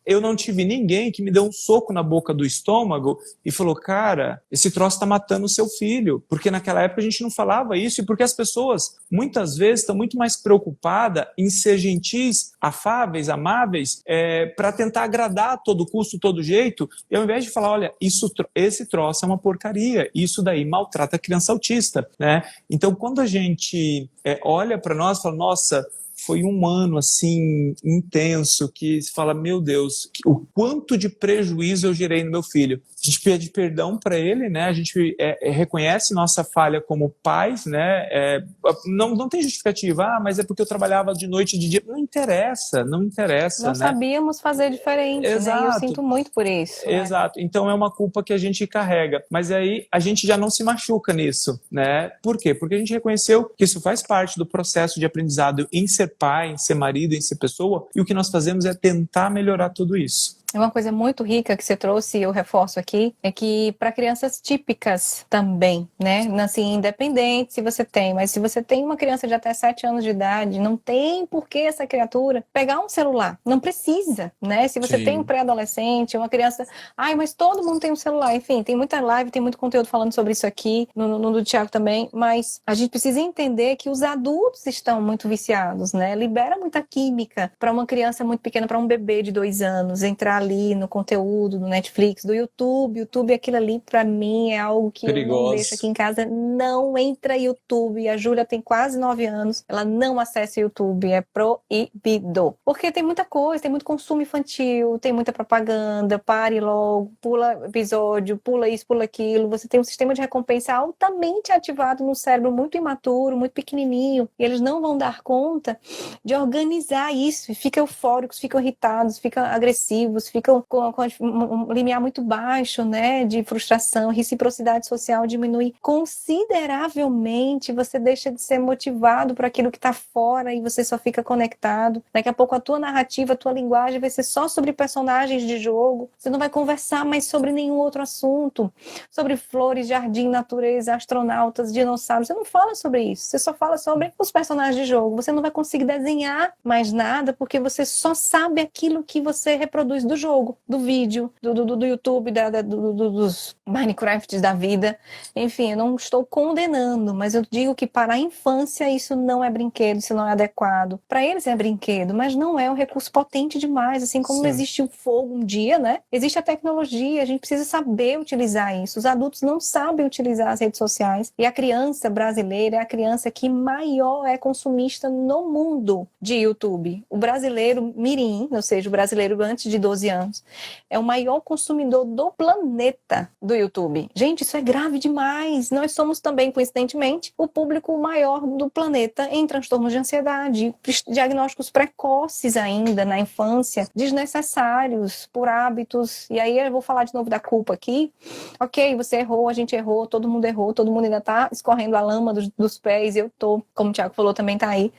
[SPEAKER 2] Eu não tive ninguém que me deu um soco na boca do estômago e falou, cara, esse troço está matando o seu filho. Porque naquela época a gente não falava isso e porque as pessoas, muitas vezes, estão muito mais preocupadas em ser gentis, afáveis, amáveis, para tentar agradar a todo custo, todo jeito, e ao invés de falar, olha, esse troço é uma porcaria, isso daí maltrata a criança autista, né? Então, quando a gente olha para nós e fala, nossa, foi um ano assim intenso que se fala, meu Deus, o quanto de prejuízo eu gerei no meu filho. A gente pede perdão para ele, né? A gente reconhece nossa falha como pais, né? Não tem justificativa, mas é porque eu trabalhava de noite e de dia. Não interessa,
[SPEAKER 3] Não
[SPEAKER 2] né?
[SPEAKER 3] sabíamos fazer diferente,
[SPEAKER 2] Exato.
[SPEAKER 3] né? E eu sinto muito por isso.
[SPEAKER 2] Exato. Então é uma culpa que a gente carrega. Mas aí a gente já não se machuca nisso, né? Por quê? Porque a gente reconheceu que isso faz parte do processo de aprendizado em ser pai, em ser marido, em ser pessoa, e o que nós fazemos é tentar melhorar tudo isso.
[SPEAKER 3] Uma coisa muito rica que você trouxe, eu reforço aqui, é que para crianças típicas também, né? Assim, independente se você tem, mas se você tem uma criança de até 7 anos de idade, não tem por que essa criatura pegar um celular. Não precisa, né? Se você tem um pré-adolescente, uma criança... mas todo mundo tem um celular. Enfim, tem muita live, tem muito conteúdo falando sobre isso aqui, no do Thiago também, mas a gente precisa entender que os adultos estão muito viciados, né? Libera muita química para uma criança muito pequena, para um bebê de 2 anos, entrar ali no conteúdo do Netflix, do YouTube. YouTube, aquilo ali pra mim é algo que eu não deixo aqui em casa. Não entra YouTube. A Júlia tem quase 9 anos, ela não acessa YouTube, é proibido. Porque tem muita coisa, tem muito consumo infantil, tem muita propaganda, pare logo, pula episódio, pula isso, pula aquilo. Você tem um sistema de recompensa altamente ativado no cérebro, muito imaturo, muito pequenininho, e eles não vão dar conta de organizar isso, e ficam eufóricos, ficam irritados, ficam agressivos, ficam com um limiar muito baixo, né, de frustração, reciprocidade social diminui consideravelmente, você deixa de ser motivado por aquilo que está fora e você só fica conectado. Daqui a pouco a tua narrativa, a tua linguagem vai ser só sobre personagens de jogo, você não vai conversar mais sobre nenhum outro assunto, sobre flores, jardim, natureza, astronautas, dinossauros, você não fala sobre isso, você só fala sobre os personagens de jogo, você não vai conseguir desenhar mais nada porque você só sabe aquilo que você reproduz do jogo, do vídeo, do YouTube, dos Minecrafts da vida. Enfim, eu não estou condenando, mas eu digo que para a infância isso não é brinquedo, isso não é adequado. Para eles é brinquedo, mas não é um recurso potente demais, assim como não existe o fogo um dia, né? Existe a tecnologia, a gente precisa saber utilizar isso. Os adultos não sabem utilizar as redes sociais e a criança brasileira é a criança que maior é consumista no mundo de YouTube. O brasileiro mirim, ou seja, o brasileiro antes de 12 anos, é o maior consumidor do planeta do YouTube. Gente, isso é grave demais. Nós somos também, coincidentemente, o público maior do planeta em transtornos de ansiedade, diagnósticos precoces ainda na infância, desnecessários por hábitos. E aí eu vou falar de novo da culpa aqui. Ok, você errou, a gente errou, todo mundo ainda está escorrendo a lama dos pés, eu tô, como o Thiago falou, também tá aí.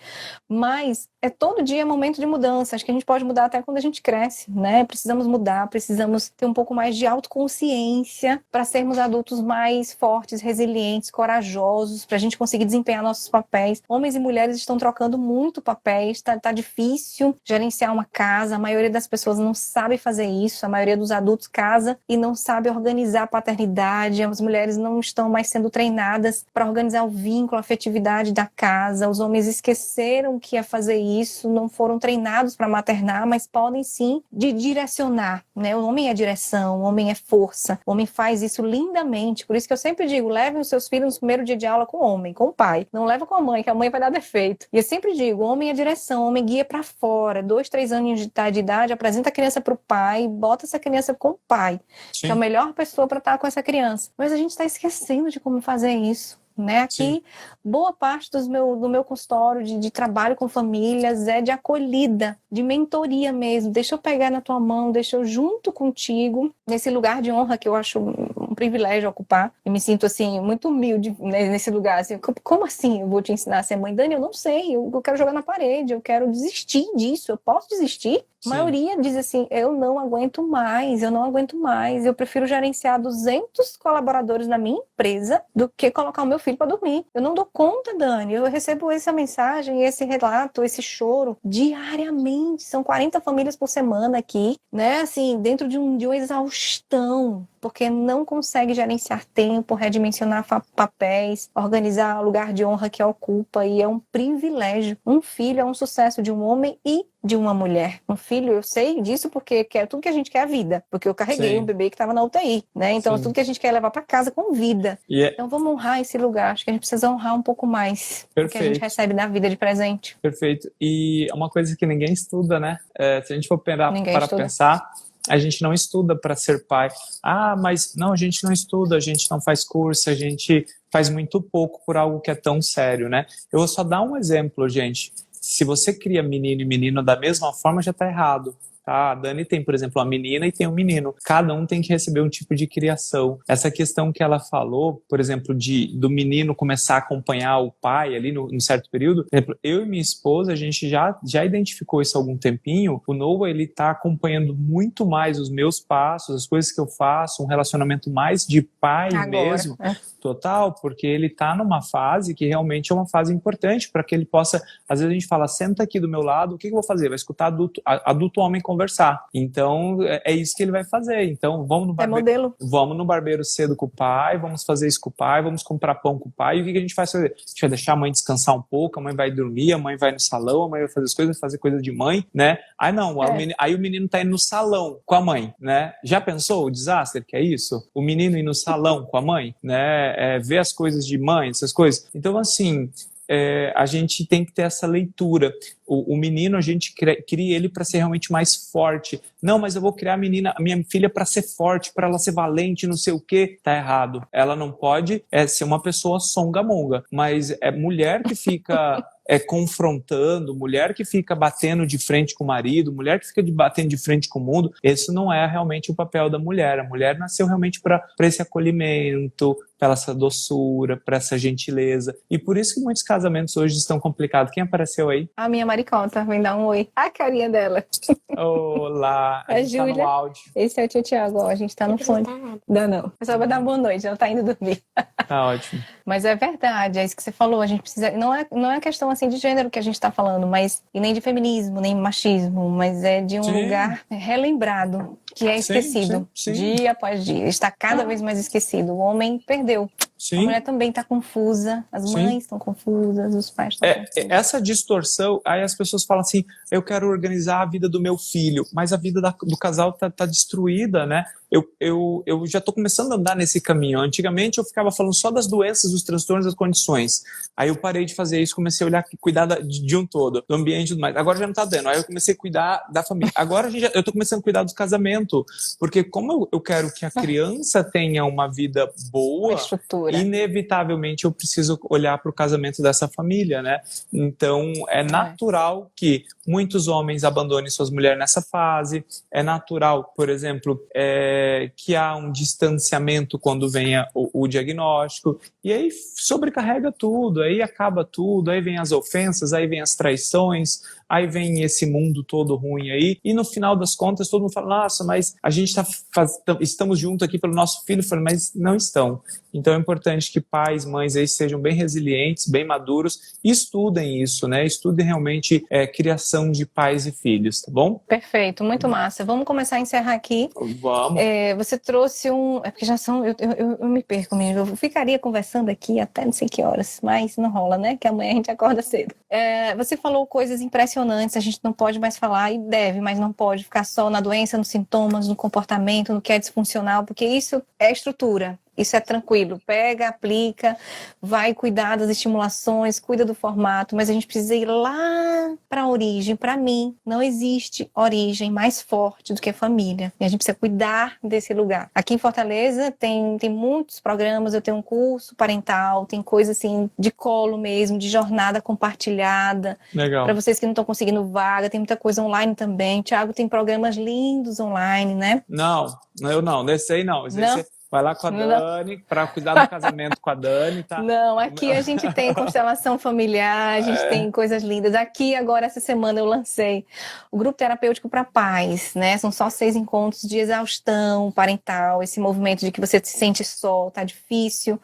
[SPEAKER 3] Mas todo dia é momento de mudança. Acho que a gente pode mudar até quando a gente cresce, né? Precisamos mudar, precisamos ter um pouco mais de autoconsciência para sermos adultos mais fortes, resilientes, corajosos, para a gente conseguir desempenhar nossos papéis. Homens e mulheres estão trocando muito papéis, tá difícil gerenciar uma casa, a maioria das pessoas não sabe fazer isso, a maioria dos adultos casa e não sabe organizar a paternidade, as mulheres não estão mais sendo treinadas para organizar o vínculo, a afetividade da casa, os homens esqueceram que ia fazer isso, não foram treinados para maternar, mas podem sim direcionar, né? O homem é direção, o homem é força, o homem faz isso lindamente. Por isso que eu sempre digo, levem os seus filhos no primeiro dia de aula com o homem, com o pai. Não leva com a mãe, que a mãe vai dar defeito. E eu sempre digo, o homem é direção, o homem guia para fora. 2, 3 anos de idade, apresenta a criança para o pai, bota essa criança com o pai,
[SPEAKER 2] Sim.
[SPEAKER 3] que é a melhor pessoa para estar com essa criança. Mas a gente está esquecendo de como fazer isso. Né? Aqui,
[SPEAKER 2] Sim.
[SPEAKER 3] boa parte do meu consultório de trabalho com famílias é de acolhida, de mentoria mesmo. Deixa eu pegar na tua mão, deixa eu junto contigo, nesse lugar de honra que eu acho um privilégio ocupar. Eu me sinto, assim, muito humilde, né, nesse lugar. Assim, como assim eu vou te ensinar a ser mãe? Dani, eu não sei, eu quero jogar na parede, eu quero desistir disso, eu posso desistir?
[SPEAKER 2] Sim.
[SPEAKER 3] A maioria diz assim, eu não aguento mais, eu prefiro gerenciar 200 colaboradores na minha empresa do que colocar o meu filho para dormir. Eu não dou conta, Dani, eu recebo essa mensagem, esse relato, esse choro diariamente, são 40 famílias por semana aqui, né, assim, dentro de uma exaustão, porque não consegue gerenciar tempo, redimensionar papéis, organizar o lugar de honra que ocupa, e é um privilégio. Um filho é um sucesso de um homem e de uma mulher. Um filho, eu sei disso porque tudo que a gente quer é a vida, porque eu carreguei um bebê que estava na UTI, né? Então, tudo que a gente quer é levar para casa com vida. Então, vamos honrar esse lugar. Acho que a gente precisa honrar um pouco mais o que a gente recebe na vida de presente.
[SPEAKER 2] Perfeito. E uma coisa que ninguém estuda, né? Se a gente for para pensar, a gente não estuda para ser pai. Ah, mas não, a gente não estuda, a gente não faz curso, a gente faz muito pouco por algo que é tão sério, né? Eu vou só dar um exemplo, gente. Se você cria menino e menina da mesma forma, já está errado. Tá? A Dani tem, por exemplo, uma menina e tem um menino. Cada um tem que receber um tipo de criação. Essa questão que ela falou, por exemplo, do menino começar a acompanhar o pai ali num certo período. Por exemplo, eu e minha esposa, a gente já identificou isso há algum tempinho. O Noah, ele tá acompanhando muito mais os meus passos, as coisas que eu faço, um relacionamento mais de pai mesmo. Total, porque ele tá numa fase que realmente é uma fase importante para que ele possa, às vezes a gente fala, senta aqui do meu lado, o que eu vou fazer? Vai escutar adulto homem conversar. Então, é isso que ele vai fazer. Então, vamos no barbeiro cedo com o pai, vamos fazer isso com o pai, vamos comprar pão com o pai, e o que a gente faz? A gente vai deixar a mãe descansar um pouco, a mãe vai dormir, a mãe vai no salão, a mãe vai fazer as coisas, fazer coisa de mãe, né? Aí o menino tá indo no salão com a mãe, né? Já pensou o desastre que é isso? O menino ir no salão com a mãe, né? Ver as coisas de mãe, essas coisas. Então, assim, a gente tem que ter essa leitura. O menino, a gente cria ele para ser realmente mais forte. Não, mas eu vou criar a minha filha para ser forte, para ela ser valente, não sei o quê. Tá errado. Ela não pode ser uma pessoa songamonga, mas é mulher que fica confrontando, mulher que fica batendo de frente com o marido, mulher que fica batendo de frente com o mundo. Esse não é realmente o papel da mulher. A mulher nasceu realmente para esse acolhimento, para essa doçura, para essa gentileza. E por isso que muitos casamentos hoje estão complicados. Quem apareceu aí?
[SPEAKER 3] A minha maricota, vem dar um oi. A carinha dela.
[SPEAKER 2] Olá, a gente
[SPEAKER 3] Júlia.
[SPEAKER 2] Tá no áudio.
[SPEAKER 3] Esse é o tio Tiago, ó, a gente tá no fone. Não. Só vai dar boa noite, ela tá indo dormir.
[SPEAKER 2] Tá ótimo.
[SPEAKER 3] Mas é verdade, é isso que você falou, a gente precisa... Não é questão assim de gênero que a gente tá falando, mas e nem de feminismo, nem machismo, mas é de um lugar relembrado, que é esquecido,
[SPEAKER 2] sim.
[SPEAKER 3] Dia após dia. Está cada vez mais esquecido. O homem perdeu.
[SPEAKER 2] Sim.
[SPEAKER 3] A mulher também está confusa, as mães estão confusas, os pais estão confusos.
[SPEAKER 2] Essa distorção, aí as pessoas falam assim, eu quero organizar a vida do meu filho, mas a vida do casal tá destruída, né? Eu já estou começando a andar nesse caminho. Antigamente eu ficava falando só das doenças, dos transtornos, das condições. Aí eu parei de fazer isso, comecei a olhar, cuidar de um todo, do ambiente e tudo mais. Agora já não está dando. Aí eu comecei a cuidar da família. Agora eu estou começando a cuidar do casamento, porque como eu quero que a criança tenha uma vida boa, inevitavelmente eu preciso olhar para o casamento dessa família, né? Então é natural que muitos homens abandonem suas mulheres nessa fase. É natural, por exemplo, que há um distanciamento quando vem o diagnóstico, e aí sobrecarrega tudo, aí acaba tudo, aí vem as ofensas, aí vem as traições, aí vem esse mundo todo ruim aí, e no final das contas todo mundo fala, nossa, mas a gente estamos juntos aqui pelo nosso filho. Eu falei, mas não estão. Então é importante importante que pais, mães aí sejam bem resilientes, bem maduros, e estudem isso, né? Estudem realmente criação de pais e filhos, tá bom?
[SPEAKER 3] Perfeito, muito massa. Vamos começar a encerrar aqui.
[SPEAKER 2] Vamos.
[SPEAKER 3] Você trouxe é porque já são, eu me perco mesmo, eu ficaria conversando aqui até não sei que horas, mas não rola, né? Que amanhã a gente acorda cedo. Você falou coisas impressionantes, a gente não pode mais falar, e deve, mas não pode ficar só na doença, nos sintomas, no comportamento, no que é disfuncional, porque isso é estrutura. Isso é tranquilo, pega, aplica, vai cuidar das estimulações, cuida do formato, mas a gente precisa ir lá para a origem. Para mim, não existe origem mais forte do que a família. E a gente precisa cuidar desse lugar. Aqui em Fortaleza tem muitos programas, eu tenho um curso parental, tem coisa assim de colo mesmo, de jornada compartilhada.
[SPEAKER 2] Legal.
[SPEAKER 3] Para vocês que não estão conseguindo vaga, tem muita coisa online também. Thiago tem programas lindos online, né?
[SPEAKER 2] Não, eu não, desse aí não.
[SPEAKER 3] Não?
[SPEAKER 2] Vai lá com a Dani, para cuidar do casamento com a Dani, tá?
[SPEAKER 3] Não, aqui a gente tem constelação familiar, a gente tem coisas lindas. Aqui, agora, essa semana, eu lancei o grupo terapêutico para pais, né? São só 6 encontros de exaustão parental, esse movimento de que você se sente só, tá difícil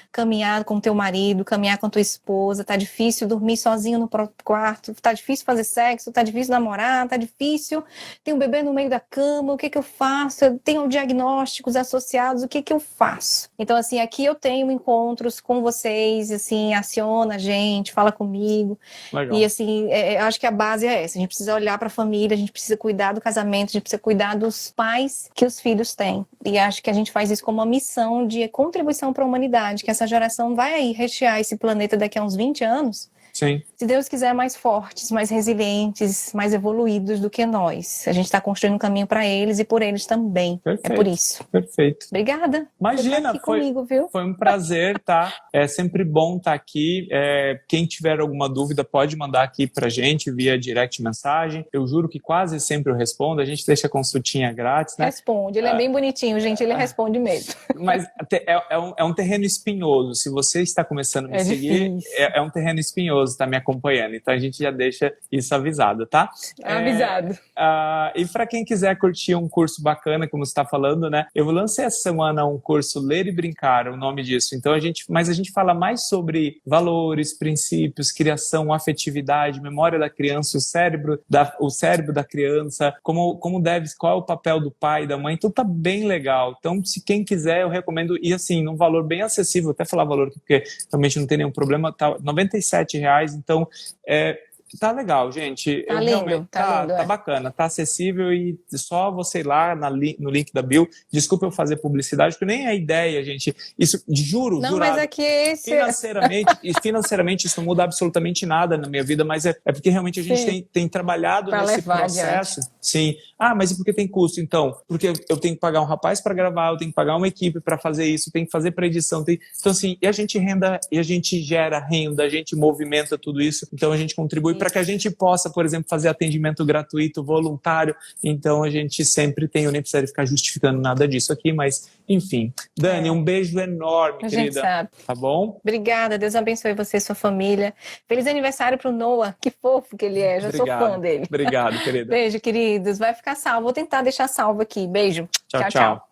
[SPEAKER 3] caminhar com teu marido, caminhar com tua esposa, tá difícil dormir sozinho no próprio quarto, tá difícil fazer sexo, tá difícil namorar, tá difícil, tem um bebê no meio da cama, o que eu faço? Eu tenho diagnósticos associados, o que eu faço? Então, assim, aqui eu tenho encontros com vocês, assim, aciona a gente, fala comigo.
[SPEAKER 2] Legal.
[SPEAKER 3] E, assim, eu acho que a base é essa, a gente precisa olhar para a família, a gente precisa cuidar do casamento, a gente precisa cuidar dos pais que os filhos têm. E acho que a gente faz isso como uma missão de contribuição para a humanidade, que essa geração vai aí rechear esse planeta daqui a uns 20 anos.
[SPEAKER 2] Sim.
[SPEAKER 3] Se Deus quiser, mais fortes, mais resilientes, mais evoluídos do que nós. A gente está construindo um caminho para eles e por eles também.
[SPEAKER 2] Perfeito.
[SPEAKER 3] É por isso.
[SPEAKER 2] Perfeito.
[SPEAKER 3] Obrigada.
[SPEAKER 2] Imagina,
[SPEAKER 3] aqui comigo, viu?
[SPEAKER 2] Foi um prazer, tá? É sempre bom estar aqui. Quem tiver alguma dúvida pode mandar aqui pra gente via direct mensagem. Eu juro que quase sempre eu respondo. A gente deixa a consultinha grátis, né?
[SPEAKER 3] Responde. Ele é bem bonitinho, gente. Ele responde mesmo.
[SPEAKER 2] Mas é um terreno espinhoso. Se você está começando a me seguir, é um terreno espinhoso, tá me acompanhando. Então a gente já deixa isso avisado, tá?
[SPEAKER 3] Avisado.
[SPEAKER 2] E para quem quiser curtir um curso bacana, como você está falando, né? Eu lancei essa semana um curso Ler e Brincar, o nome disso. Então mas a gente fala mais sobre valores, princípios, criação, afetividade, memória da criança, o cérebro da criança, qual é o papel do pai e da mãe. Então tá bem legal. Então, se quem quiser, eu recomendo. E assim, num valor bem acessível, até falar valor aqui, porque realmente não tem nenhum problema, tá R$ 97. Então, tá legal, gente.
[SPEAKER 3] Tá lindo,
[SPEAKER 2] tá bacana, tá acessível e só você ir lá no link da bio. Desculpa eu fazer publicidade, porque nem é ideia, gente. Isso, juro,
[SPEAKER 3] não,
[SPEAKER 2] jurado,
[SPEAKER 3] mas é que esse...
[SPEAKER 2] financeiramente isso não muda absolutamente nada na minha vida, mas é porque realmente a gente tem trabalhado
[SPEAKER 3] pra
[SPEAKER 2] nesse processo.
[SPEAKER 3] Adiante.
[SPEAKER 2] Sim. Mas e por que tem custo, então? Porque eu tenho que pagar um rapaz para gravar, eu tenho que pagar uma equipe para fazer isso, tenho que fazer para edição. Então, assim, e a gente gera renda, a gente movimenta tudo isso, então a gente contribui para que a gente possa, por exemplo, fazer atendimento gratuito, voluntário. Então a gente sempre tem, eu nem precisaria ficar justificando nada disso aqui, mas enfim. Dani, um beijo enorme,
[SPEAKER 3] a
[SPEAKER 2] querida.
[SPEAKER 3] Gente sabe.
[SPEAKER 2] Tá bom?
[SPEAKER 3] Obrigada, Deus abençoe você e sua família. Feliz aniversário pro Noah, que fofo que ele é, já sou fã dele.
[SPEAKER 2] Obrigado, querida.
[SPEAKER 3] Beijo, queridos. Vai ficar salvo, vou tentar deixar salvo aqui. Beijo.
[SPEAKER 2] Tchau, tchau.